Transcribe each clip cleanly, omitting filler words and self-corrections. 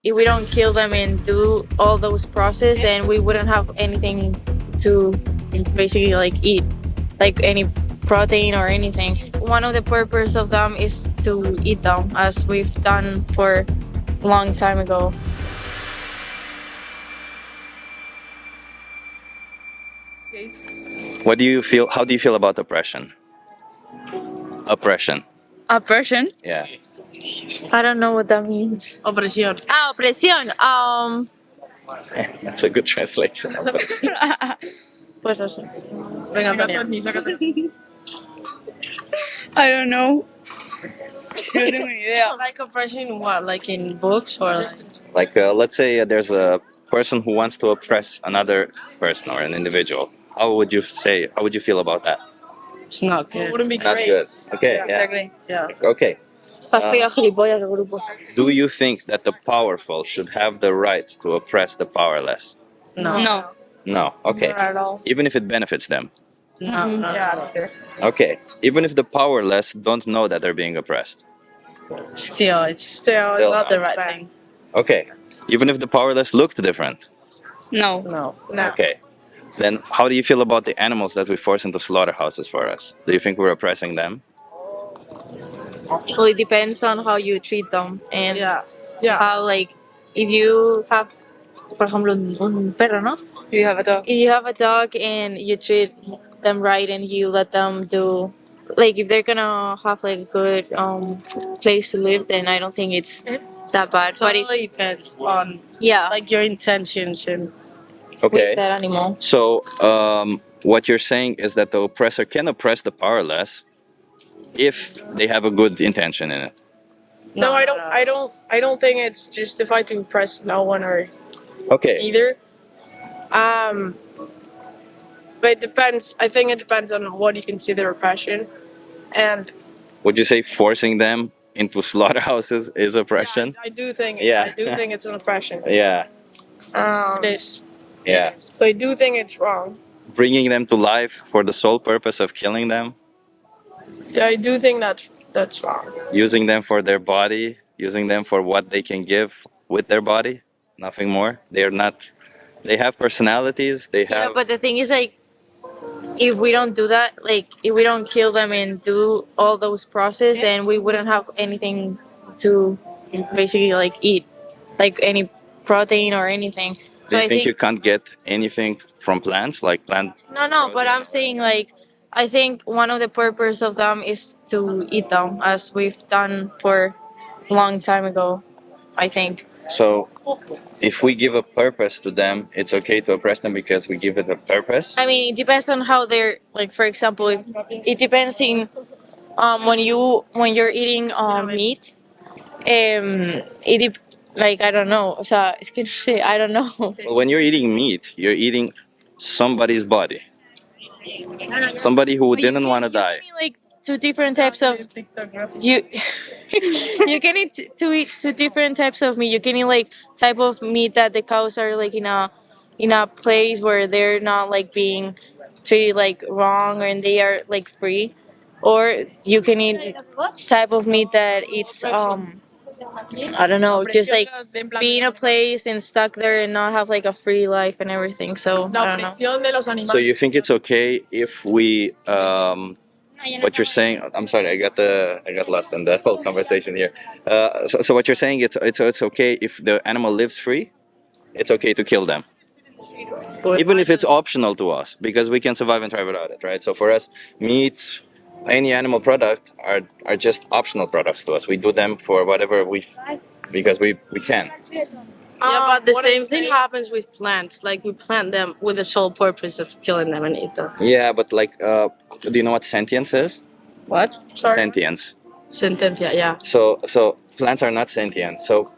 if we don't kill them and do all those process, then we wouldn't have anything to basically like eat, like any protein or anything. One of the purpose of them is to eat them, as we've done for a long time ago. What do you feel? How do you feel about oppression? Oppression. Oppression? Yeah. I don't know what that means. Opresión. Ah, opresión. That's a good translation. Pues no sé. Venga, Antonia. I don't know. No tengo ni idea. Like oppression, what? Like in books or? Like, let's say there's a person who wants to oppress another person or an individual. How would you say? How would you feel about that? It's not good. Wouldn't be Not great. good. Okay. Yeah. Exactly. Yeah. Okay. Fastidio gilipollas de grupo. Do you think that the powerful should have the right to oppress the powerless? No. No. No. Okay. Not at all. Even if it benefits them. No. No. Yeah. Okay. Even if the powerless don't know that they're being oppressed. Still, it's Still not the not. right thing. Okay. Even if the powerless looked different. No. No. Okay. Then how do you feel about the animals that we force into slaughterhouses for us? Do you think we're oppressing them? Well, it depends on how you treat them and Yeah. Yeah. how, like, if you have, por ejemplo, un perro, ¿no? You have a dog. If you have a dog and you treat them right and you let them do, like, if they're gonna have like a good place to live, then I don't think it's that bad. But it, Totally depends on yeah, like your intentions and. Okay. with that animal. So what you're saying is that the oppressor can oppress the powerless if they have a good intention in it. No, I don't think it's justified to oppress no one or Okay. either. But it depends. I think it depends on what you consider oppression, and Would you say forcing them into slaughterhouses is oppression? I do think Yeah. I do think it's an oppression. Yeah. It is. Yeah. So I do think it's wrong. Bringing them to life for the sole purpose of killing them, Yeah, I do think that's wrong. using them for their body, using them for what they can give with their body, nothing more. They're not. They have personalities. They Yeah, have. but the thing is, like, if we don't do that, like, if we don't kill them and do all those process, then we wouldn't have anything to basically like eat, like any protein or anything. Do So you I think you can't get anything from plants, like plant? no, but I'm saying, like, I think one of the purpose of them is to eat them, as we've done for a long time ago, I think. So, if we give a purpose to them, it's okay to oppress them because we give it a purpose. I mean, it depends on how they're, like, for example, it depends in when you're eating meat, like, I don't know, o sea, es que no sé, I don't know. Well, when you're eating meat, you're eating somebody's body. Somebody who But you didn't can- want to you die. can eat, like, two different types of you you can eat two different types of meat. You can eat like type of meat that the cows are like in a place where they're not like being treated like wrong and they are like free, or you can eat type of meat that it's I don't know, just like be in a place and stuck there and not have like a free life and everything. So La I don't know. opresión de los animales. So you think it's okay if we what you're saying? I'm sorry, I got lost in the whole conversation here. So what you're saying, it's okay if the animal lives free. It's okay to kill them, even if it's optional to us, because we can survive and thrive without it, right? So for us, meat, any animal product are just optional products to us. We do them for whatever because we can. Yeah, but the What I same thing think- happens with plants. Like we plant them with the sole purpose of killing them and eat them. Yeah, but like, do you know what sentience is? What? Sorry. Sentience. Sentencia, yeah. So plants are not sentient. So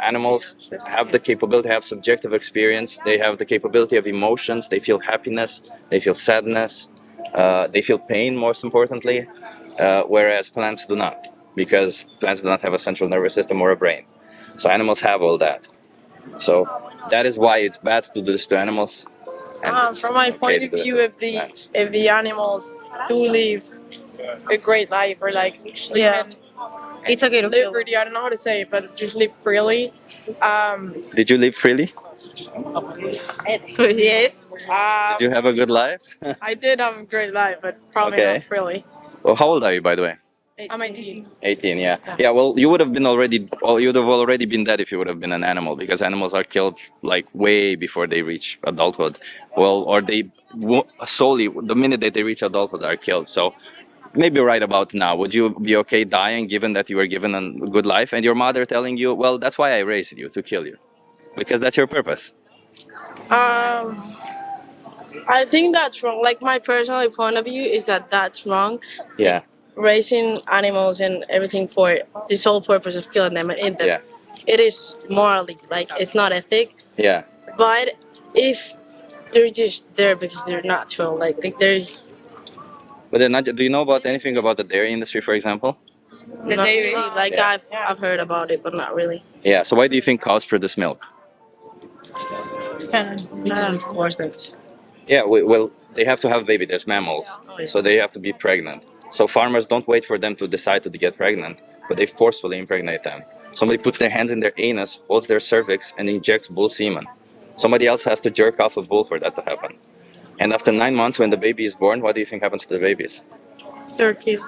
animals have the capability to have subjective experience. They have the capability of emotions. They feel happiness. They feel sadness. They feel pain, most importantly, whereas plants do not, because plants do not have a central nervous system or a brain. So animals have all that. So that is why it's bad to do this to animals. and it's From my okay point to of do it view, to if plants. the animals do live a great life or like sleep Yeah. in It's okay to live kill. freely. I don't know how to say it, but just live freely. Did you live freely? Yes. Did you have a good life? I did have a great life, but probably Okay. not freely. Well, how old are you, by the way? I'm 18. 18, yeah. Yeah, well, you would have been already, well, you would have already been dead if you would have been an animal, because animals are killed like way before they reach adulthood. Well, or they solely, the minute that they reach adulthood, are killed. So maybe right about now, would you be okay dying given that you were given a good life and your mother telling you, well, that's why I raised you, to kill you? Because that's your purpose. Um, I think that's wrong. Like my personal point of view is that that's wrong. Yeah. Raising animals and everything for the sole purpose of killing them and eat them. Yeah. It is morally like it's not ethic. Yeah. But if they're just there because they're natural, like there's But then, do you know about anything about the dairy industry, for example? The not dairy. really, like Yeah. I've heard about it, but not really. Yeah. So why do you think cows produce milk? Because we force them to. Yeah, well, they have to have a baby. There's mammals, so they have to be pregnant. So farmers don't wait for them to decide to get pregnant, but they forcefully impregnate them. Somebody puts their hands in their anus, holds their cervix, and injects bull semen. Somebody else has to jerk off a bull for that to happen. And after 9 months, when the baby is born, what do you think happens to the babies? Turkeys.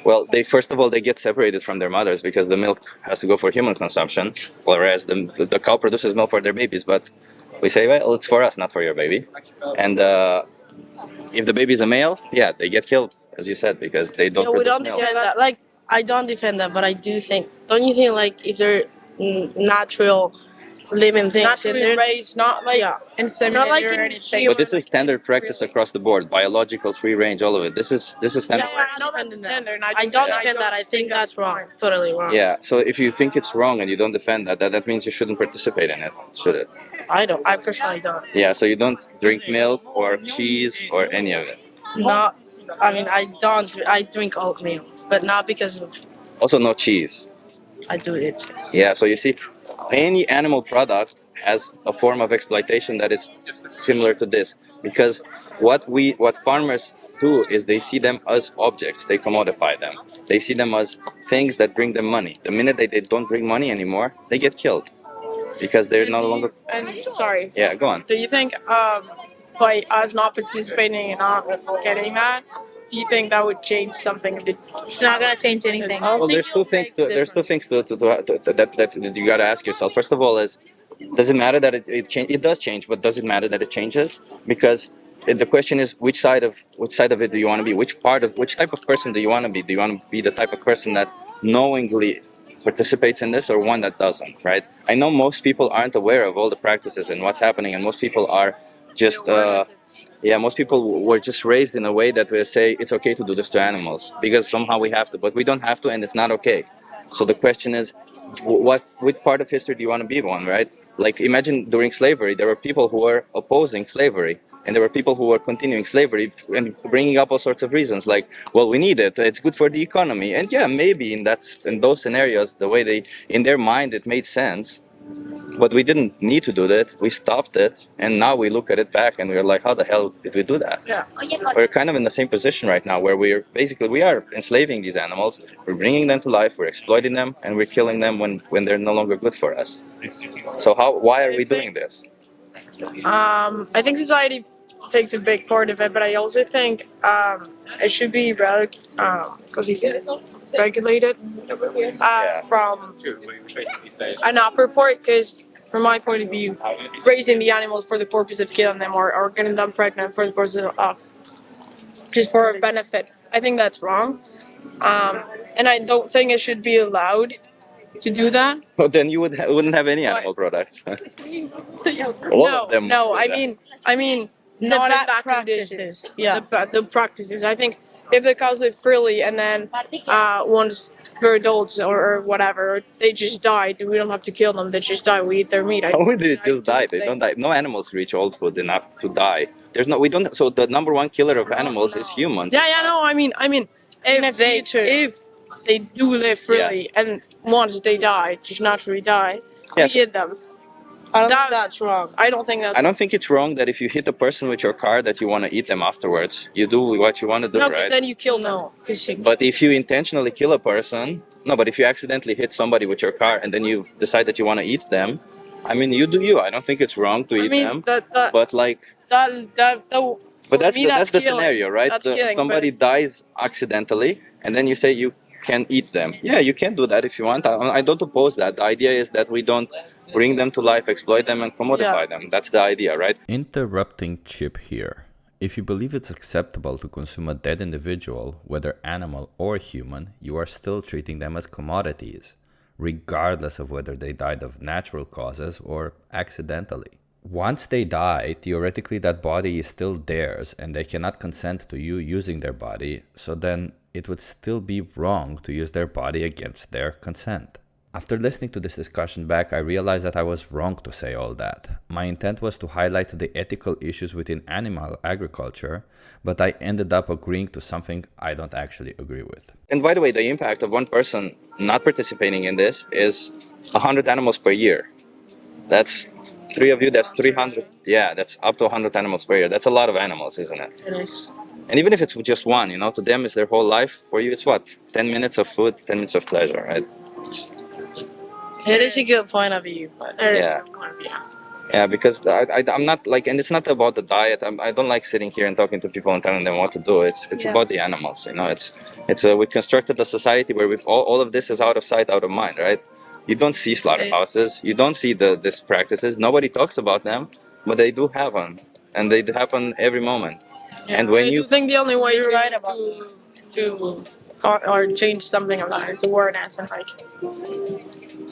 Well, they first of all they get separated from their mothers because the milk has to go for human consumption, whereas the cow produces milk for their babies. But we say, well, it's for us, not for your baby. And if the baby is a male, yeah, they get killed, as you said, because they don't No, we produce don't milk. defend that. Like I don't defend that, but I do think. Don't you think like if they're natural living things, Naturally they're raised, not like inseminated not like or in anything. But this is standard practice across the board, biological, free range, all of it. This is standard. Yeah, I know that's the standard. And I don't Yeah. defend that. I think that's wrong. Totally wrong. Yeah. So if you think it's wrong and you don't defend that, that means you shouldn't participate in it, should it? I don't. I personally don't. Yeah. So you don't drink milk or cheese or any of it. Not. I mean, I don't. I drink oatmeal, but not because of. Also, no cheese. I do it. Yeah. So you see, any animal product has a form of exploitation that is similar to this, because what farmers do is they see them as objects. They commodify them. They see them as things that bring them money. The minute they don't bring money anymore, they get killed because they're no longer. And sorry, Yeah, go on. do you think by us not participating and not getting that, do you think that would change something? It's not gonna change anything. Well, there's two things. That you gotta ask yourself. First of all, is does it matter that it does change, but does it matter that it changes? Because the question is which side of it do you want to be? Which type of person do you want to be? Do you want to be the type of person that knowingly participates in this, or one that doesn't? Right? I know most people aren't aware of all the practices and what's happening, and most people are just. Yeah, most people were just raised in a way that we say it's okay to do this to animals because somehow we have to, but we don't have to, and it's not okay. So the question is, which part of history do you want to be on, right? Like imagine during slavery, there were people who were opposing slavery, and there were people who were continuing slavery and bringing up all sorts of reasons, like, well, we need it, it's good for the economy, and yeah, maybe in those scenarios, the way in their mind it made sense. But we didn't need to do that. We stopped it, and now we look at it back, and we're like, "How the hell did we do that?" Yeah. We're kind of in the same position right now, where we are enslaving these animals. We're bringing them to life. We're exploiting them, and we're killing them when they're no longer good for us. So why are we doing this? I think society takes a big part of it, but I also think it should be regulated from an upper part, because from my point of view, raising the animals for the purpose of killing them or getting them pregnant for the purpose of just for a benefit, I think that's wrong. And I don't think it should be allowed to do that. Well, then you wouldn't have any animal products. All of them. No, I mean, not in that practices. conditions. Yeah. The practices. I think if the cows live freely and then once they're adults or whatever, they just die. We don't have to kill them. They just die. We eat their meat. How would they just die? They don't die. No animals reach oldhood enough to die. We don't. So the number one killer of animals is humans. Yeah, no. I mean, if they do live freely and once they die, just naturally die, we Yes. eat them. I don't think that's wrong. I don't think that's. I don't think it's wrong that if you hit a person with your car that you want to eat them afterwards. You do what you want to do, No, because right? then you kill them. But if you intentionally kill a person, no, but if you accidentally hit somebody with your car and then you decide that you want to eat them, I mean, you do you. I don't think it's wrong to eat them. But like, but that's the scenario, right? That's killing, somebody dies accidentally, and then you say you can eat them. Yeah, you can do that if you want. I don't oppose that. The idea is that we don't bring them to life, exploit them, and commodify them. That's the idea, right? Interrupting Chip here. If you believe it's acceptable to consume a dead individual, whether animal or human, you are still treating them as commodities, regardless of whether they died of natural causes or accidentally. Once they die, theoretically that body is still theirs and they cannot consent to you using their body, so then it would still be wrong to use their body against their consent. After listening to this discussion back, I realized that I was wrong to say all that. My intent was to highlight the ethical issues within animal agriculture, but I ended up agreeing to something I don't actually agree with. And by the way, the impact of one person not participating in this is 100 animals per year. That's 3 of you, that's 300. Yeah, that's up to 100 animals per year. That's a lot of animals, isn't it? It is. And even if it's just one, to them it's their whole life. For you, it's what? 10 minutes of food, 10 minutes of pleasure, right? It is a good point of view, but Yeah. Yeah, because I'm not like, and it's not about the diet. I don't like sitting here and talking to people and telling them what to do. It's about the animals, we constructed a society where all of this is out of sight, out of mind, right? You don't see slaughterhouses, you don't see these practices. Nobody talks about them, but they do happen, and they happen every moment. And when you think the only way You're right about to or change something of that is awareness and like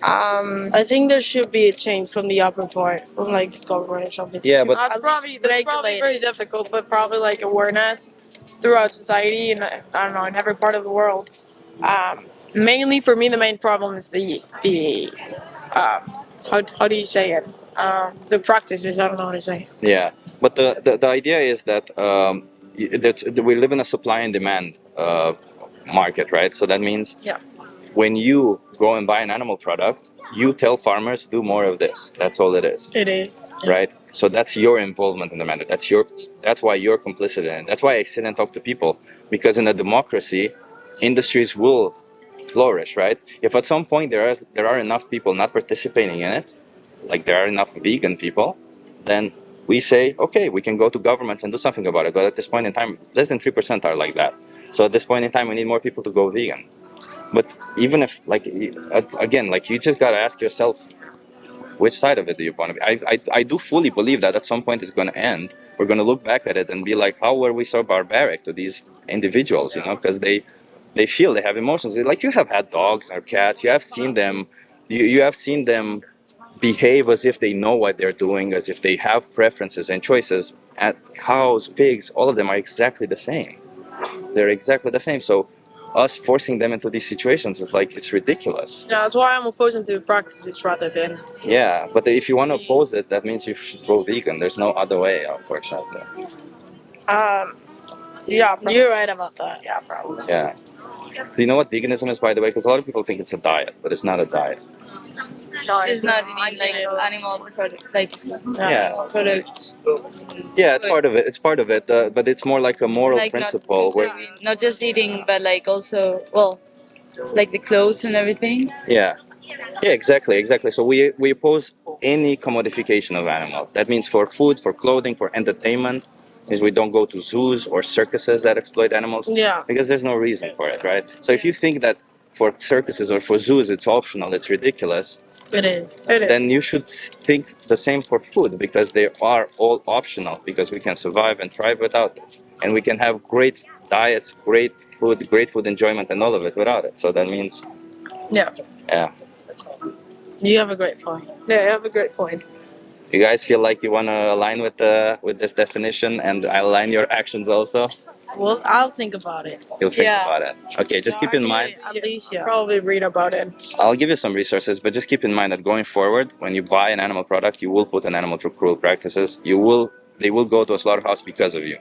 I think there should be a change from the upper part, from like the government or something. Yeah, but that's probably very difficult, but probably like awareness throughout society and I don't know in every part of the world. Mainly for me, the main problem is the how do you say it? The practices. I don't know how to say. Yeah, but the idea is that we live in a supply and demand market, right? So that means when you go and buy an animal product, you tell farmers do more of this. That's all it is. It is. Right? So that's your involvement in the matter. That's why you're complicit in it. That's why I sit and talk to people, because in a democracy, industries will flourish, right? If at some point there are enough people not participating in it, like there are enough vegan people, then we say, okay, we can go to governments and do something about it. But at this point in time, less than 3% are like that. So at this point in time, we need more people to go vegan. But even if, like, again, like, you just got to ask yourself, which side of it do you want to be? I do fully believe that at some point it's going to end. We're going to look back at it and be like, how were we so barbaric to these individuals, because they feel, they have emotions. Like, you have had dogs or cats, you have seen them, you have seen them behave as if they know what they're doing, as if they have preferences and choices. And cows, pigs, all of them are exactly the same. They're exactly the same. So us forcing them into these situations is like, it's ridiculous. Yeah, that's why I'm opposing to practices rather than. Yeah, but if you want to oppose it, that means you should go vegan. There's no other way, unfortunately. Yeah, You're right about that. Yeah, probably. Yeah. Do you know what veganism is, by the way? Because a lot of people think it's a diet, but it's not a diet. She's not eating like animal product, like Yeah. products. Yeah, it's part of it. It's part of it, but it's more like a moral Like principle. not just eating, but like also, well, like the clothes and everything. Yeah. Yeah, exactly. So we oppose any commodification of animal. That means for food, for clothing, for entertainment, is we don't go to zoos or circuses that exploit animals. Yeah. Because there's no reason for it, right? So if you think that for circuses or for zoos it's optional, it's ridiculous, It is. then you should think the same for food, because they are all optional, because we can survive and thrive without it. And we can have great diets, great food enjoyment and all of it without it. So that means, Yeah. yeah. You have a great point. Yeah, you have a great point. You guys feel like you want to align with this definition, and I'll align your actions also? Well, I'll think about it. You'll think Yeah. about it. Okay, just keep in mind, At least, yeah. Probably read about it. I'll give you some resources, but just keep in mind that going forward, when you buy an animal product, you will put an animal through cruel practices. They will go to a slaughterhouse because of you.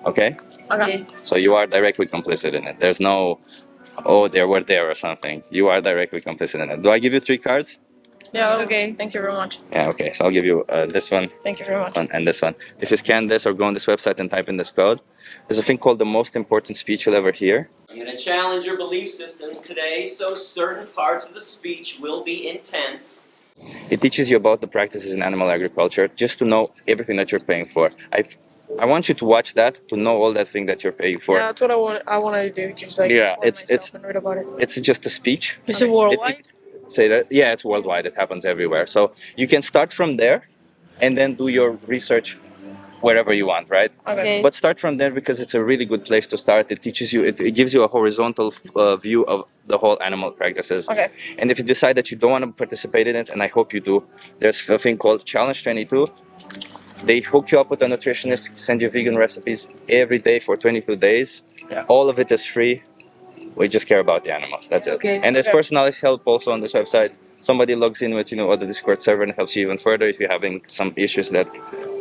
Okay? Okay. So you are directly complicit in it. There's no, oh, they were there or something. You are directly complicit in it. Do I give you 3 cards? Yeah. Okay. Thank you very much. Yeah, okay. So I'll give you this one, Thank you very much. and this one. If you scan this or go on this website and type in this code, there's a thing called the most important speech you'll ever hear. I'm going to challenge your belief systems today, so certain parts of the speech will be intense. It teaches you about the practices in animal agriculture, just to know everything that you're paying for. I want you to watch that to know all that thing that you're paying for. Yeah, that's what I wanted to do. Just like Yeah, inform it's myself and read about it. it's just a speech. Is it worldwide? Say that, yeah, it's worldwide. It happens everywhere. So you can start from there, and then do your research wherever you want, right? Okay. But start from there because it's a really good place to start. It teaches you, it gives you a horizontal view of the whole animal practices. Okay. And if you decide that you don't want to participate in it, and I hope you do, there's a thing called Challenge 22. They hook you up with a nutritionist, send you vegan recipes every day for 22 days. Yeah. All of it is free. We just care about the animals. That's it. Okay. And there's personalized help also on this website. Somebody logs in with or the Discord server and helps you even further if you're having some issues that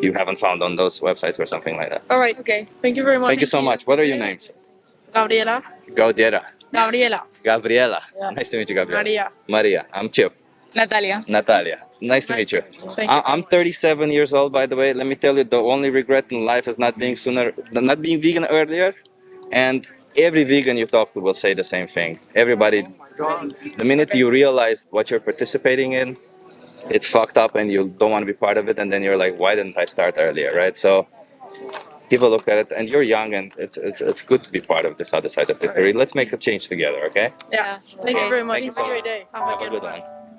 you haven't found on those websites or something like that. All right. Okay. Thank you very much. Thank you so much. What are your names? Gabriela. Gaudiera. Gabriela. Gabriela. Yeah. Nice to meet you, Gabriela. Maria. Maria. I'm Chip. Natalia. Natalia. Nice to meet you. Thank you. I'm 37 years old, by the way. Let me tell you, the only regret in life is not being vegan earlier. And every vegan you talk to will say the same thing. Everybody, the minute you realize what you're participating in, it's fucked up and you don't want to be part of it. And then you're like, why didn't I start earlier, right? So people look at it, and you're young, and it's good to be part of this other side of history. Let's make a change together, okay? Yeah. Thank you very much. Thank you so Have a great much. day. Have a good one.